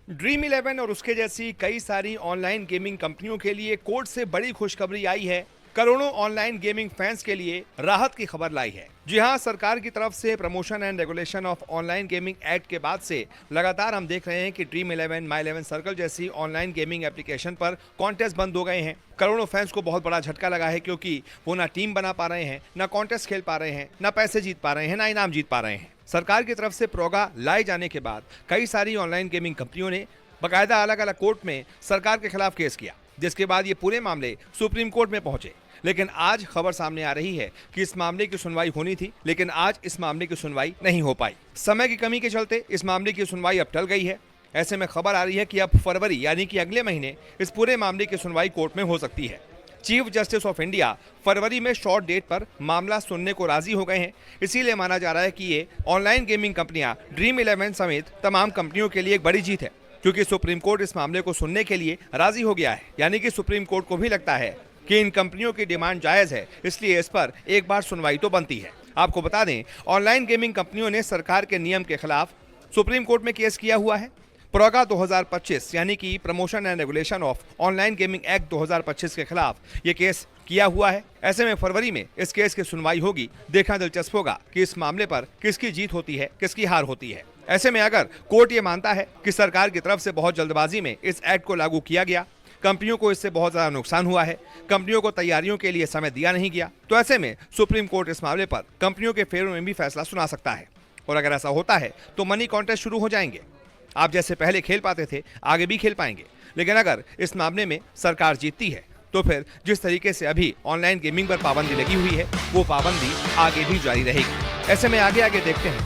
Dream eleven और उसके जैसी कई सारी ऑनलाइन गेमिंग कंपनियों के लिए कोर्ट से बड़ी खुशखबरी आई है। करोड़ों ऑनलाइन गेमिंग फैंस के लिए राहत की खबर लाई है। जी हां, सरकार की तरफ से promotion and regulation of online gaming act के बाद से लगातार हम देख रहे हैं कि ड्रीम इलेवन, माई इलेवन सर्कल जैसी ऑनलाइन गेमिंग एप्लीकेशन पर कॉन्टेस्ट बंद हो गए हैं। करोड़ों फैंस को बहुत बड़ा झटका लगा है, क्योंकि वो ना टीम बना पा रहे हैं, ना कॉन्टेस्ट खेल पा रहे हैं, ना पैसे जीत पा रहे हैं, ना इनाम जीत पा रहे हैं। सरकार की तरफ से प्रोगा लाए जाने के बाद कई सारी ऑनलाइन गेमिंग कंपनियों ने बकायदा अलग अलग कोर्ट में सरकार के खिलाफ केस किया, जिसके बाद ये पूरे मामले सुप्रीम कोर्ट में पहुंचे। लेकिन आज खबर सामने आ रही है कि इस मामले की सुनवाई होनी थी, लेकिन आज इस मामले की सुनवाई नहीं हो पाई। समय की कमी के चलते इस मामले की सुनवाई अब टल गई है। ऐसे में खबर आ रही है कि अब फरवरी यानी कि अगले महीने इस पूरे मामले की सुनवाई कोर्ट में हो सकती है। चीफ जस्टिस ऑफ इंडिया फरवरी में शॉर्ट डेट पर मामला सुनने को राजी हो गए हैं। इसीलिए माना जा रहा है कि ये ऑनलाइन गेमिंग कंपनियां ड्रीम इलेवन समेत तमाम कंपनियों के लिए एक बड़ी जीत है, क्योंकि सुप्रीम कोर्ट इस मामले को सुनने के लिए राजी हो गया है। यानी कि सुप्रीम कोर्ट को भी लगता है कि इन कंपनियों की डिमांड जायज है, इसलिए इस पर एक बार सुनवाई तो बनती है। आपको बता दें, ऑनलाइन गेमिंग कंपनियों ने सरकार के नियम के खिलाफ सुप्रीम कोर्ट में केस किया हुआ है। प्रोगा 2025 यानी कि promotion and regulation of online gaming act 2025 के खिलाफ ये केस किया हुआ है। ऐसे में फरवरी में इस केस की सुनवाई होगी। देखना दिलचस्प होगा कि इस मामले पर किसकी जीत होती है, किसकी हार होती है। ऐसे में अगर कोर्ट ये मानता है कि सरकार की तरफ से बहुत जल्दबाजी में इस एक्ट को लागू किया गया, कंपनियों को इससे बहुत ज्यादा नुकसान हुआ है, कंपनियों को तैयारियों के लिए समय दिया नहीं गया, तो ऐसे में सुप्रीम कोर्ट इस मामले पर कंपनियों के फेवर में भी फैसला सुना सकता है। और अगर ऐसा होता है तो मनी कॉन्टेस्ट शुरू हो जाएंगे। आप जैसे पहले खेल पाते थे, आगे भी खेल पाएंगे। लेकिन अगर इस मामले में सरकार जीतती है, तो फिर जिस तरीके से अभी ऑनलाइन गेमिंग पर पाबंदी लगी हुई है, वो पाबंदी आगे भी जारी रहेगी। ऐसे में आगे आगे देखते हैं।